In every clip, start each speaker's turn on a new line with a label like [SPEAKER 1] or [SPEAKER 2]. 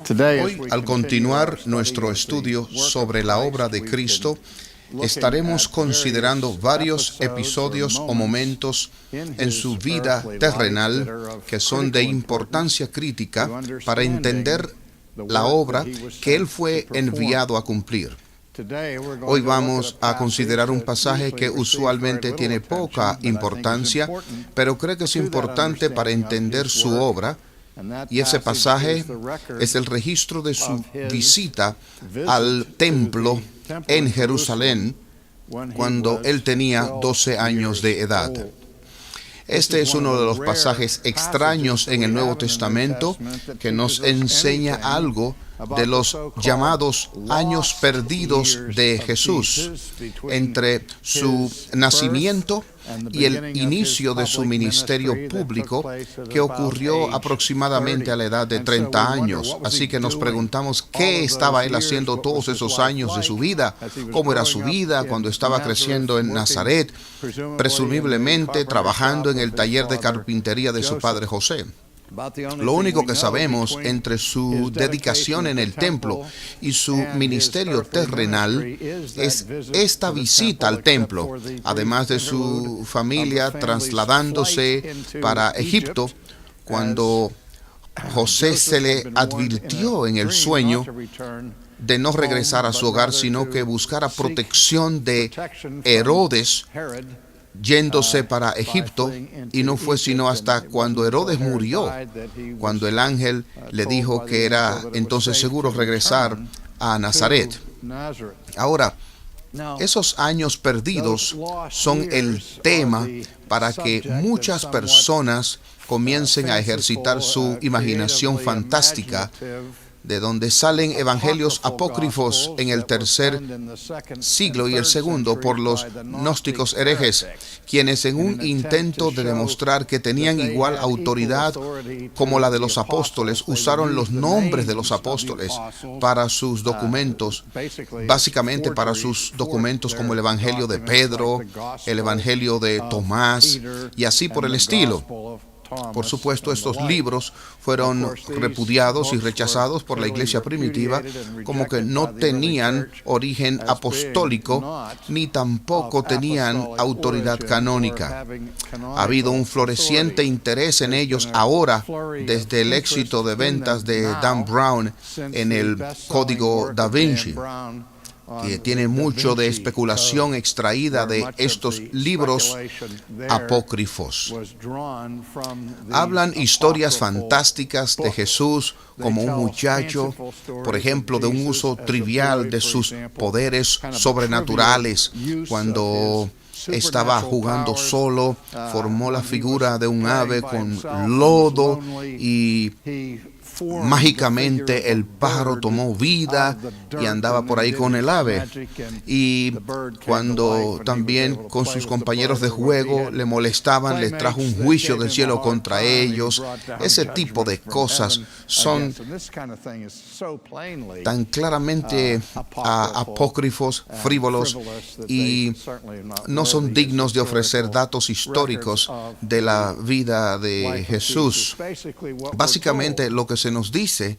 [SPEAKER 1] Hoy, al continuar nuestro estudio sobre la obra de Cristo, estaremos considerando varios episodios o momentos en su vida terrenal que son de importancia crítica para entender la obra que Él fue enviado a cumplir. Hoy vamos a considerar un pasaje que usualmente tiene poca importancia, pero creo que es importante para entender su obra. Y ese pasaje es el registro de su visita al templo en Jerusalén cuando él tenía 12 años de edad. Este es uno de los pasajes extraños en el Nuevo Testamento que nos enseña algo de los llamados años perdidos de Jesús entre su nacimiento y el inicio de su ministerio público, que ocurrió aproximadamente a la edad de 30 años. Así que nos preguntamos qué estaba él haciendo todos esos años de su vida, cómo era su vida cuando estaba creciendo en Nazaret, presumiblemente trabajando en el taller de carpintería de su padre José. Lo único que sabemos entre su dedicación en el templo y su ministerio terrenal es esta visita al templo, además de su familia trasladándose para Egipto, cuando José se le advirtió en el sueño de no regresar a su hogar, sino que buscara protección de Herodes, yéndose para Egipto, y no fue sino hasta cuando Herodes murió, cuando el ángel le dijo que era entonces seguro regresar a Nazaret. Ahora, esos años perdidos son el tema para que muchas personas comiencen a ejercitar su imaginación fantástica, de donde salen evangelios apócrifos en el tercer siglo y el segundo por los gnósticos herejes, quienes en un intento de demostrar que tenían igual autoridad como la de los apóstoles, usaron los nombres de los apóstoles para sus documentos, básicamente para sus documentos como el evangelio de Pedro, el evangelio de Tomás y así por el estilo. Por supuesto, estos libros fueron repudiados y rechazados por la iglesia primitiva como que no tenían origen apostólico ni tampoco tenían autoridad canónica. Ha habido un floreciente interés en ellos ahora desde el éxito de ventas de Dan Brown en el Código Da Vinci, que tiene mucho de especulación extraída de estos libros apócrifos. Hablan historias fantásticas de Jesús como un muchacho, por ejemplo, de un uso trivial de sus poderes sobrenaturales. Cuando estaba jugando solo, formó la figura de un ave con lodo y mágicamente el pájaro tomó vida y andaba por ahí con el ave. Y cuando también con sus compañeros de juego le molestaban, les trajo un juicio del cielo contra ellos. Ese tipo de cosas son tan claramente apócrifos, frívolos, y no son dignos de ofrecer datos históricos de la vida de Jesús. Básicamente lo que se nos dice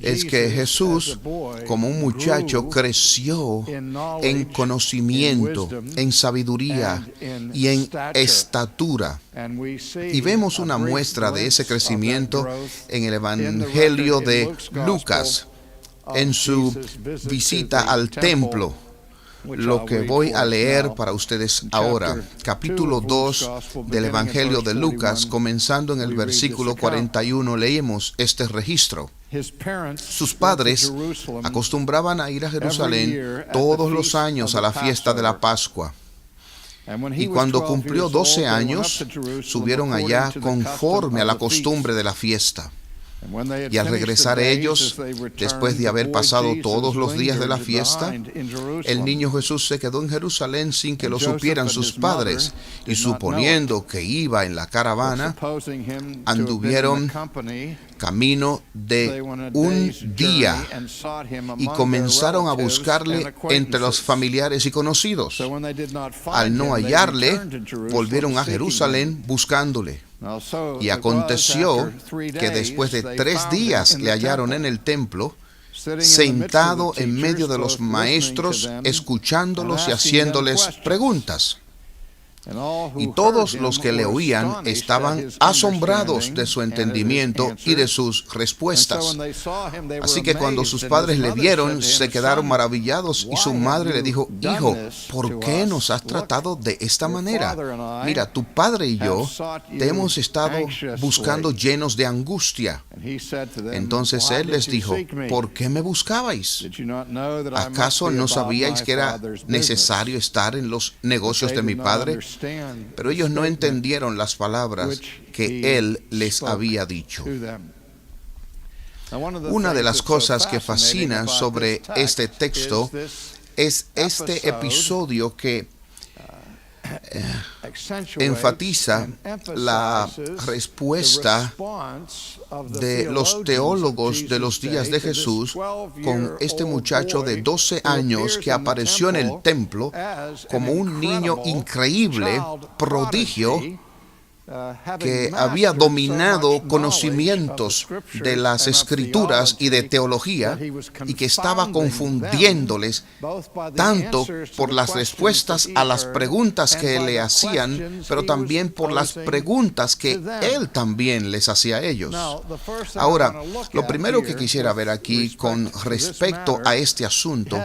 [SPEAKER 1] es que Jesús, como un muchacho, creció en conocimiento, en sabiduría y en estatura. Y vemos una muestra de ese crecimiento en el Evangelio de Lucas, en su visita al templo. Lo que voy a leer para ustedes ahora, capítulo 2 del Evangelio de Lucas, comenzando en el versículo 41, leemos este registro. Sus padres acostumbraban a ir a Jerusalén todos los años a la fiesta de la Pascua. Y cuando cumplió 12 años, subieron allá conforme a la costumbre de la fiesta. Y al regresar ellos, después de haber pasado todos los días de la fiesta, el niño Jesús se quedó en Jerusalén sin que lo supieran sus padres, y suponiendo que iba en la caravana, anduvieron camino de un día y comenzaron a buscarle entre los familiares y conocidos. Al no hallarle, volvieron a Jerusalén buscándole. Y aconteció que después de 3 días le hallaron en el templo, sentado en medio de los maestros, escuchándolos y haciéndoles preguntas. Y todos los que le oían estaban asombrados de su entendimiento y de sus respuestas. Así que cuando sus padres le vieron, se quedaron maravillados, y su madre le dijo: Hijo, ¿por qué nos has tratado de esta manera? Mira, tu padre y yo te hemos estado buscando llenos de angustia. Entonces él les dijo: ¿por qué me buscabais? ¿Acaso no sabíais que era necesario estar en los negocios de mi padre? Pero ellos no entendieron las palabras que él les había dicho. Una de las cosas que fascina sobre este texto es este episodio que enfatiza la respuesta de los teólogos de los días de Jesús con este muchacho de 12 años que apareció en el templo como un niño increíble, prodigio, que había dominado conocimientos de las Escrituras y de teología, y que estaba confundiéndoles tanto por las respuestas a las preguntas que le hacían, pero también por las preguntas que él también les hacía a ellos. Ahora, lo primero que quisiera ver aquí con respecto a este asunto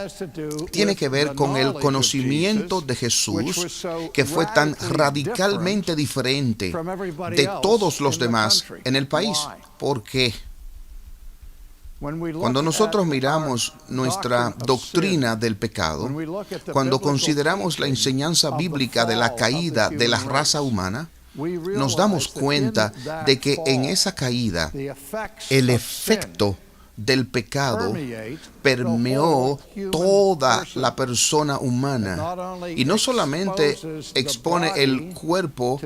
[SPEAKER 1] tiene que ver con el conocimiento de Jesús, que fue tan radicalmente diferente de todos los demás en el país. ¿Por qué? Cuando nosotros miramos nuestra doctrina del pecado, cuando consideramos la enseñanza bíblica de la caída de la raza humana, nos damos cuenta de que en esa caída el efecto del pecado permeó toda la persona humana, y no solamente expone el cuerpo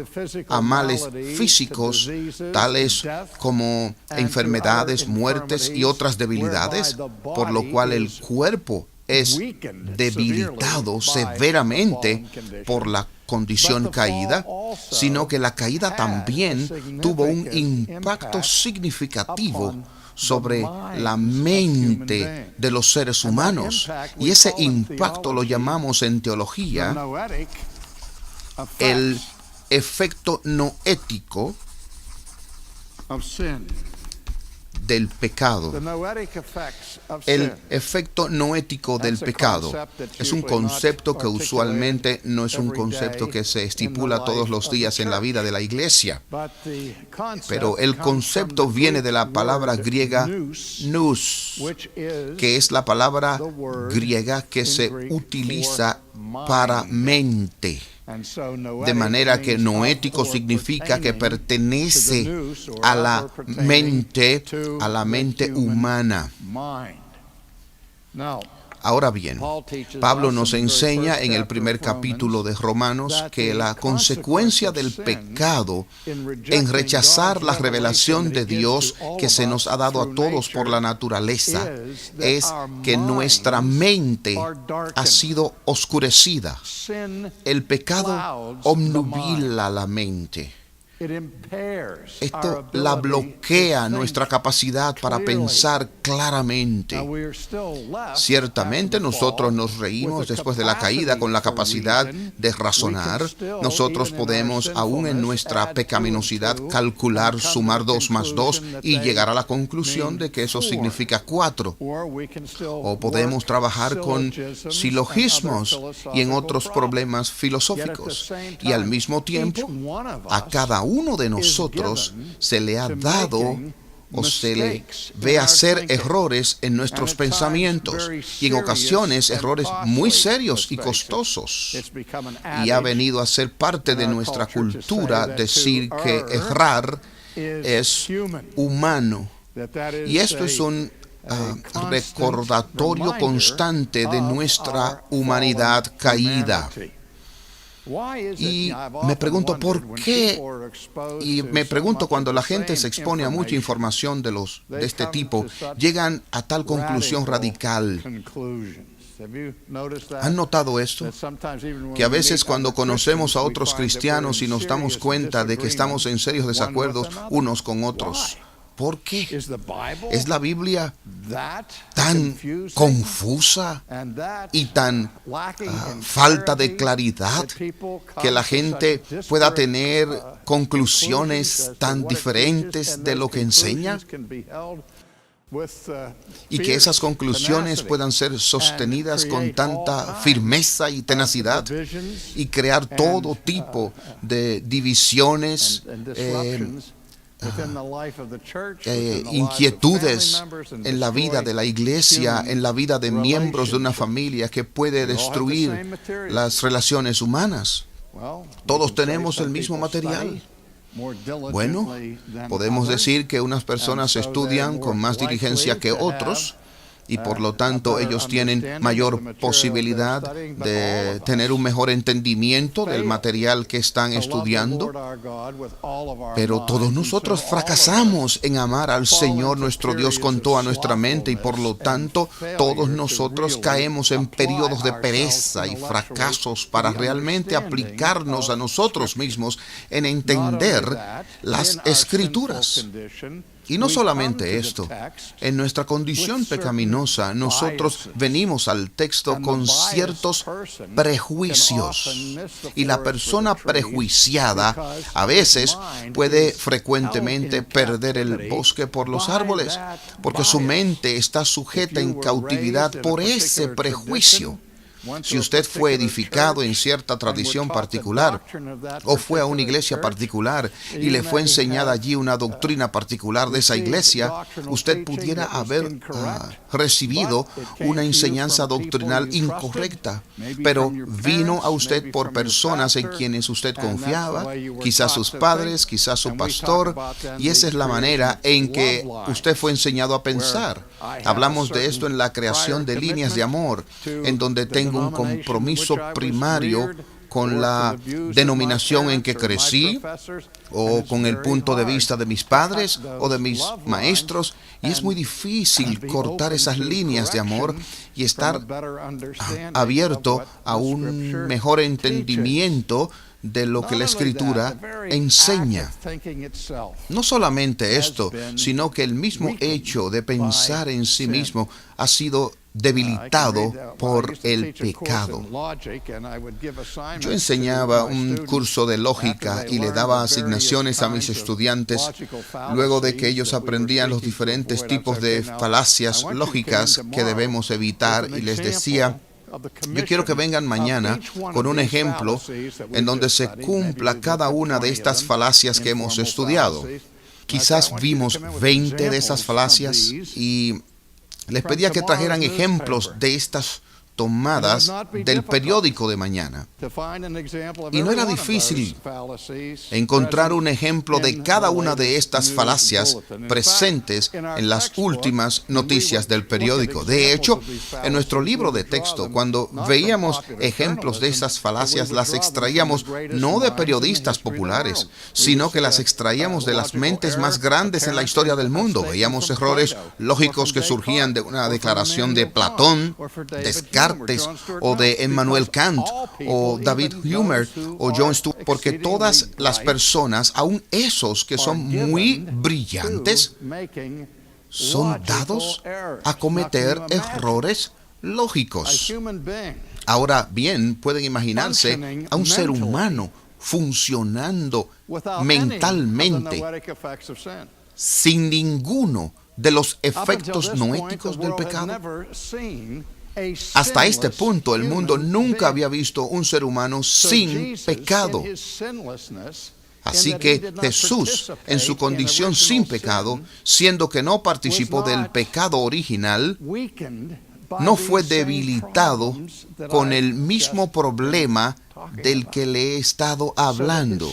[SPEAKER 1] a males físicos tales como enfermedades, muertes y otras debilidades, por lo cual el cuerpo es debilitado severamente por la condición caída, sino que la caída también tuvo un impacto significativo sobre la mente de los seres humanos, y ese impacto lo llamamos en teología el efecto noético del pecado. El efecto noético del pecado es un concepto que usualmente no es un concepto que se estipula todos los días en la vida de la iglesia, pero el concepto viene de la palabra griega nous, que es la palabra griega que se utiliza para mente. De manera que noético significa que pertenece a la mente humana. Ahora bien, Pablo nos enseña en el primer capítulo de Romanos que la consecuencia del pecado en rechazar la revelación de Dios que se nos ha dado a todos por la naturaleza es que nuestra mente ha sido oscurecida. El pecado obnubila la mente. Esto la bloquea nuestra capacidad para pensar claramente. Ciertamente nosotros nos reímos después de la caída con la capacidad de razonar. Nosotros podemos, aún en nuestra pecaminosidad, calcular, sumar 2 más 2 y llegar a la conclusión de que eso significa 4. O podemos trabajar con silogismos y en otros problemas filosóficos. Y al mismo tiempo, a cada uno de nosotros se le ha dado o se le ve hacer errores en nuestros pensamientos, y en ocasiones errores muy serios y costosos. Y ha venido a ser parte de nuestra cultura decir que errar es humano. Y esto es un recordatorio constante de nuestra humanidad caída. Y me pregunto por qué, y me pregunto cuando la gente se expone a mucha información de este tipo, llegan a tal conclusión radical. ¿Han notado esto? Que a veces cuando conocemos a otros cristianos y nos damos cuenta de que estamos en serios desacuerdos unos con otros. ¿Por qué? ¿Es la Biblia tan confusa y tan falta de claridad que la gente pueda tener conclusiones tan diferentes de lo que enseña? Y que esas conclusiones puedan ser sostenidas con tanta firmeza y tenacidad y crear todo tipo de divisiones, inquietudes en la vida de la iglesia, en la vida de miembros de una familia, que puede destruir las relaciones humanas. Todos tenemos el mismo material. Bueno, podemos decir que unas personas estudian con más diligencia que otros, y por lo tanto ellos tienen mayor posibilidad de tener un mejor entendimiento del material que están estudiando. Pero todos nosotros fracasamos en amar al Señor nuestro Dios con toda nuestra mente, y por lo tanto todos nosotros caemos en periodos de pereza y fracasos para realmente aplicarnos a nosotros mismos en entender las Escrituras. Y no solamente esto, en nuestra condición pecaminosa, nosotros venimos al texto con ciertos prejuicios. Y la persona prejuiciada a veces puede frecuentemente perder el bosque por los árboles, porque su mente está sujeta en cautividad por ese prejuicio. Si usted fue edificado en cierta tradición particular o fue a una iglesia particular y le fue enseñada allí una doctrina particular de esa iglesia, usted pudiera haber recibido una enseñanza doctrinal incorrecta, pero vino a usted por personas en quienes usted confiaba, quizás sus padres, quizás su pastor, y esa es la manera en que usted fue enseñado a pensar. Hablamos de esto en la creación de líneas de amor, en donde tengo un compromiso primario con la denominación en que crecí, o con el punto de vista de mis padres o de mis maestros, y es muy difícil cortar esas líneas de amor y estar abierto a un mejor entendimiento de lo que la Escritura enseña. No solamente esto, sino que el mismo hecho de pensar en sí mismo ha sido debilitado por el pecado. Yo enseñaba un curso de lógica y le daba asignaciones a mis estudiantes luego de que ellos aprendían los diferentes tipos de falacias lógicas que debemos evitar, y les decía: yo quiero que vengan mañana con un ejemplo en donde se cumpla cada una de estas falacias que hemos estudiado. Quizás vimos 20 de esas falacias y les pedía que trajeran ejemplos de estas tomadas del periódico de mañana. Y no era difícil encontrar un ejemplo de cada una de estas falacias presentes en las últimas noticias del periódico. De hecho, en nuestro libro de texto, cuando veíamos ejemplos de esas falacias, las extraíamos no de periodistas populares, sino que las extraíamos de las mentes más grandes en la historia del mundo. Veíamos errores lógicos que surgían de una declaración de Platón, Descartes, o de Emmanuel Kant, o David Hume, o John Stuart, porque todas las personas, aun esos que son muy brillantes, son dados a cometer errores lógicos. Ahora bien, pueden imaginarse a un ser humano funcionando mentalmente sin ninguno de los efectos noéticos del pecado. Hasta este punto, el mundo nunca había visto un ser humano sin pecado. Así que Jesús, en su condición sin pecado, siendo que no participó del pecado original, no fue debilitado con el mismo problema del que le he estado hablando.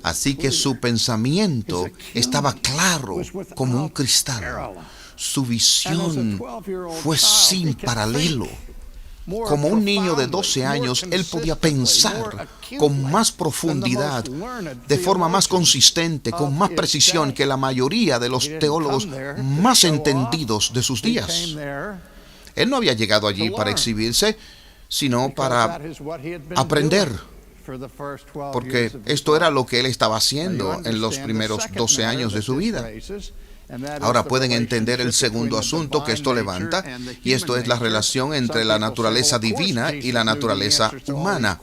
[SPEAKER 1] Así que su pensamiento estaba claro como un cristal. Su visión fue sin paralelo. Como un niño de 12 años, él podía pensar con más profundidad, de forma más consistente, con más precisión que la mayoría de los teólogos más entendidos de sus días. Él no había llegado allí para exhibirse, sino para aprender, porque esto era lo que él estaba haciendo en los primeros 12 años de su vida. Ahora pueden entender el segundo asunto que esto levanta, y esto es la relación entre la naturaleza divina y la naturaleza humana.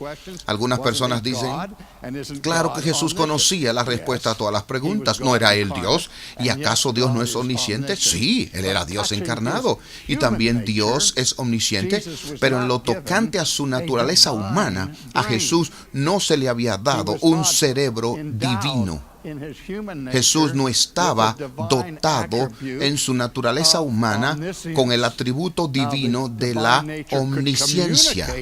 [SPEAKER 1] Algunas personas dicen, claro que Jesús conocía la respuesta a todas las preguntas. ¿No era Él Dios? ¿Y acaso Dios no es omnisciente? Sí, Él era Dios encarnado. Y también Dios es omnisciente, pero en lo tocante a su naturaleza humana, a Jesús no se le había dado un cerebro divino. Jesús no estaba dotado en su naturaleza humana con el atributo divino de la omnisciencia.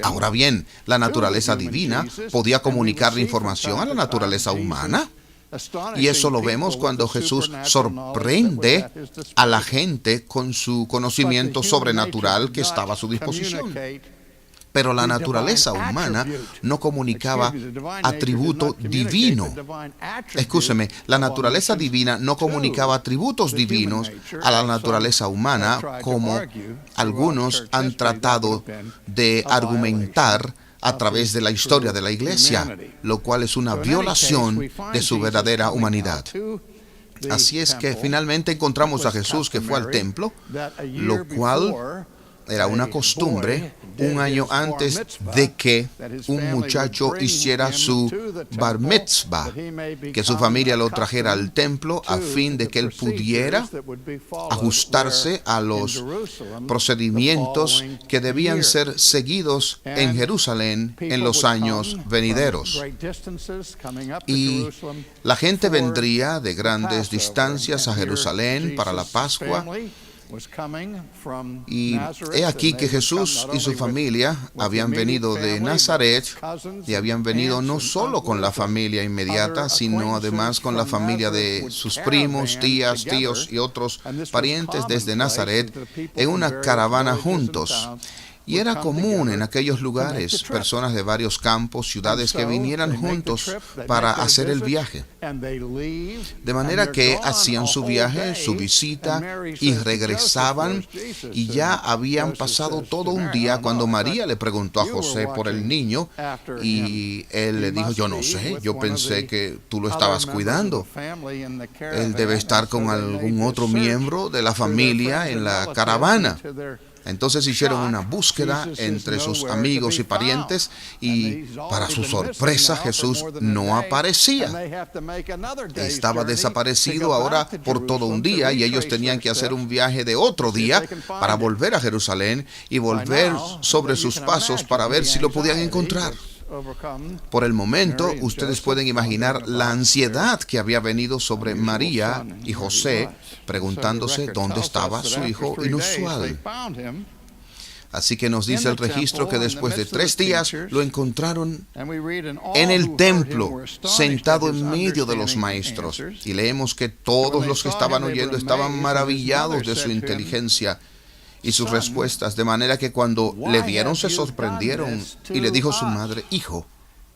[SPEAKER 1] Ahora bien, la naturaleza divina podía comunicar información a la naturaleza humana. Y eso lo vemos cuando Jesús sorprende a la gente con su conocimiento sobrenatural que estaba a su disposición. Pero la naturaleza humana no comunicaba atributo divino. Escúcheme, la naturaleza divina no comunicaba atributos divinos a la naturaleza humana, como algunos han tratado de argumentar a través de la historia de la iglesia, lo cual es una violación de su verdadera humanidad. Así es que finalmente encontramos a Jesús que fue al templo, lo cual era una costumbre un año antes de que un muchacho hiciera su bar mitzvah, que su familia lo trajera al templo a fin de que él pudiera ajustarse a los procedimientos que debían ser seguidos en Jerusalén en los años venideros. Y la gente vendría de grandes distancias a Jerusalén para la Pascua. Y he aquí que Jesús y su familia habían venido de Nazaret, y habían venido no solo con la familia inmediata, sino además con la familia de sus primos, tías, tíos y otros parientes desde Nazaret en una caravana juntos. Y era común en aquellos lugares personas de varios campos, ciudades que vinieran juntos para hacer el viaje. De manera que hacían su viaje, su visita, y regresaban, y ya habían pasado todo un día cuando María le preguntó a José por el niño, y él le dijo, yo no sé, yo pensé que tú lo estabas cuidando. Él debe estar con algún otro miembro de la familia en la caravana. Entonces hicieron una búsqueda entre sus amigos y parientes, y para su sorpresa Jesús no aparecía. Estaba desaparecido ahora por todo un día, y ellos tenían que hacer un viaje de otro día para volver a Jerusalén y volver sobre sus pasos para ver si lo podían encontrar. Por el momento, ustedes pueden imaginar la ansiedad que había venido sobre María y José, preguntándose dónde estaba su hijo inusual. Así que nos dice el registro que después de 3 días lo encontraron en el templo, sentado en medio de los maestros. Y leemos que todos los que estaban oyendo estaban maravillados de su inteligencia y sus respuestas, de manera que cuando le vieron se sorprendieron, y le dijo su madre, hijo,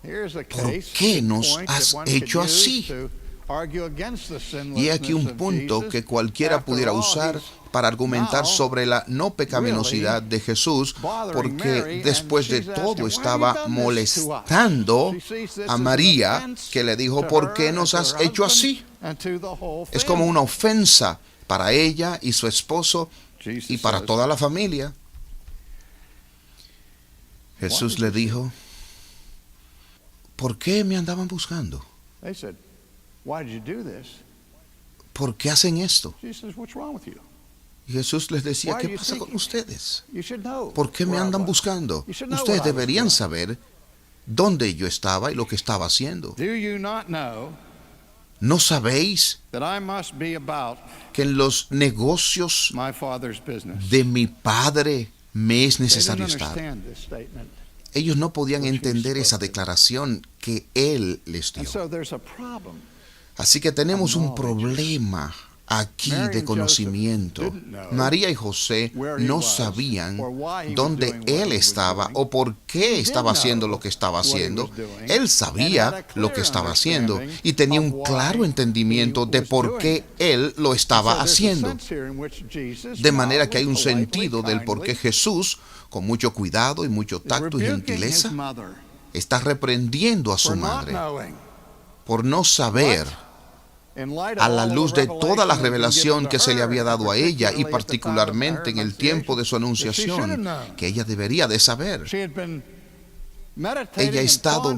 [SPEAKER 1] ¿por qué nos has hecho así? Y aquí un punto que cualquiera pudiera usar para argumentar sobre la no pecaminosidad de Jesús, porque después de todo estaba molestando a María, que le dijo, ¿por qué nos has hecho así? Es como una ofensa para ella y su esposo y para toda la familia. Jesús le dijo, ¿por qué me andaban buscando? ¿Por qué hacen esto? Y Jesús les decía, ¿qué pasa con ustedes? ¿Por qué me andan buscando? Ustedes deberían saber dónde yo estaba y lo que estaba haciendo. ¿No sabéis que en los negocios de mi Padre me es necesario estar? Ellos no podían entender esa declaración que Él les dio. Así que tenemos un problema aquí de conocimiento. María y José no sabían dónde él estaba o por qué estaba haciendo lo que estaba haciendo. Él sabía lo que estaba haciendo y tenía un claro entendimiento de por qué él lo estaba haciendo. De manera que hay un sentido del por qué Jesús, con mucho cuidado y mucho tacto y gentileza, está reprendiendo a su madre por no saber, a la luz de toda la revelación que se le había dado a ella y particularmente en el tiempo de su anunciación, que ella debería de saber. Ella ha estado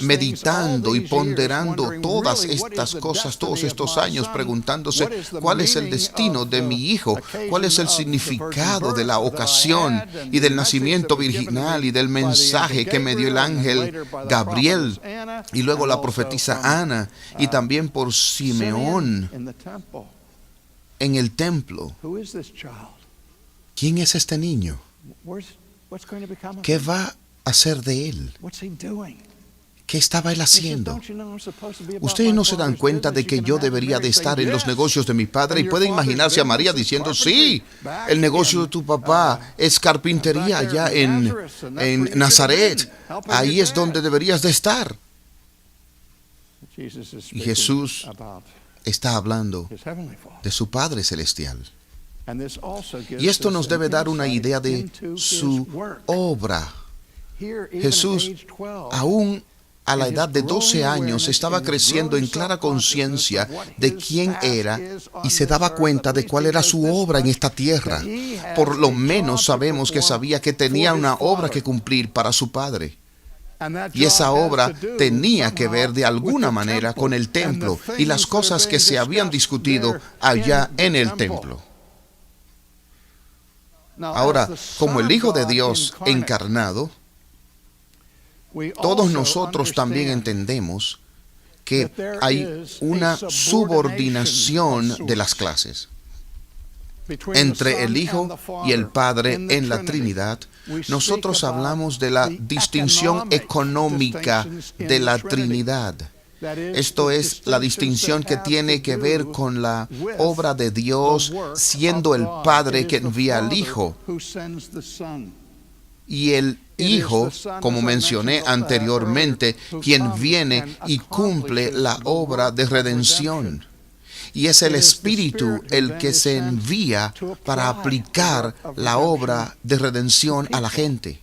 [SPEAKER 1] meditando y ponderando todas estas cosas todos estos años, preguntándose cuál es el destino de mi hijo, cuál es el significado de la ocasión y del nacimiento virginal y del mensaje que me dio el ángel Gabriel y luego la profetisa Ana y también por Simeón en el templo. ¿Quién es este niño? ¿Qué va a hacer de él? ¿Qué estaba él haciendo? Ustedes no se dan cuenta de que yo debería de estar en los negocios de mi padre, y pueden imaginarse a María diciendo, sí, el negocio de tu papá es carpintería allá en Nazaret, ahí es donde deberías de estar. Y Jesús está hablando de su Padre Celestial. Y esto nos debe dar una idea de su obra. Jesús, aún a la edad de 12 años, estaba creciendo en clara conciencia de quién era y se daba cuenta de cuál era su obra en esta tierra. Por lo menos sabemos que sabía que tenía una obra que cumplir para su Padre. Y esa obra tenía que ver de alguna manera con el templo y las cosas que se habían discutido allá en el templo. Ahora, como el Hijo de Dios encarnado, todos nosotros también entendemos que hay una subordinación de las clases entre el Hijo y el Padre en la Trinidad. Nosotros hablamos de la distinción económica de la Trinidad. Esto es la distinción que tiene que ver con la obra de Dios, siendo el Padre que envía al Hijo. Y el Hijo, como mencioné anteriormente, quien viene y cumple la obra de redención. Y es el Espíritu el que se envía para aplicar la obra de redención a la gente.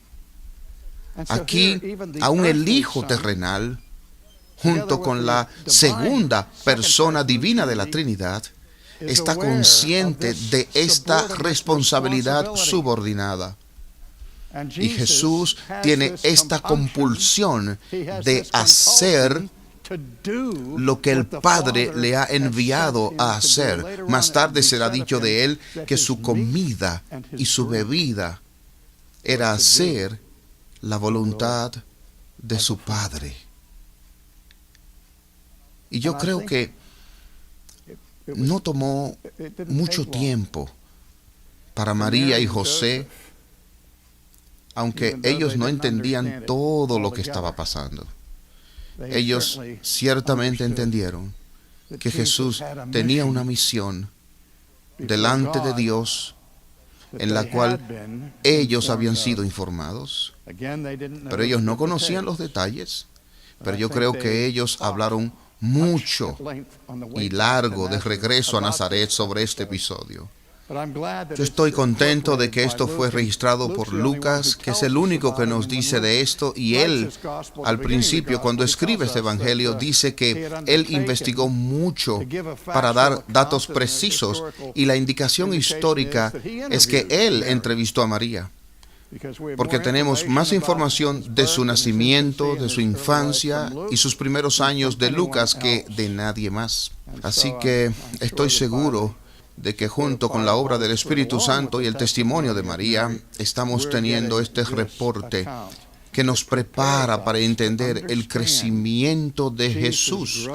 [SPEAKER 1] Aquí, aún el Hijo terrenal, junto con la segunda persona divina de la Trinidad, está consciente de esta responsabilidad subordinada. Y Jesús tiene esta compulsión de hacer lo que el Padre le ha enviado a hacer. Más tarde será dicho de él que su comida y su bebida era hacer la voluntad de su Padre. Y yo creo que no tomó mucho tiempo para María y José, aunque ellos no entendían todo lo que estaba pasando. Ellos ciertamente entendieron que Jesús tenía una misión delante de Dios en la cual ellos habían sido informados, pero ellos no conocían los detalles. Pero yo creo que ellos hablaron mucho y largo de regreso a Nazaret sobre este episodio. Yo estoy contento de que esto fue registrado por Lucas, que es el único que nos dice de esto, y él, al principio, cuando escribe este evangelio, dice que él investigó mucho para dar datos precisos, y la indicación histórica es que él entrevistó a María, porque tenemos más información de su nacimiento, de su infancia y sus primeros años de Lucas que de nadie más. Así que estoy seguro de que junto con la obra del Espíritu Santo y el testimonio de María, estamos teniendo este reporte que nos prepara para entender el crecimiento de Jesús,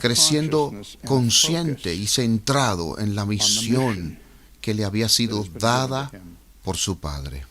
[SPEAKER 1] creciendo consciente y centrado en la misión que le había sido dada por su Padre.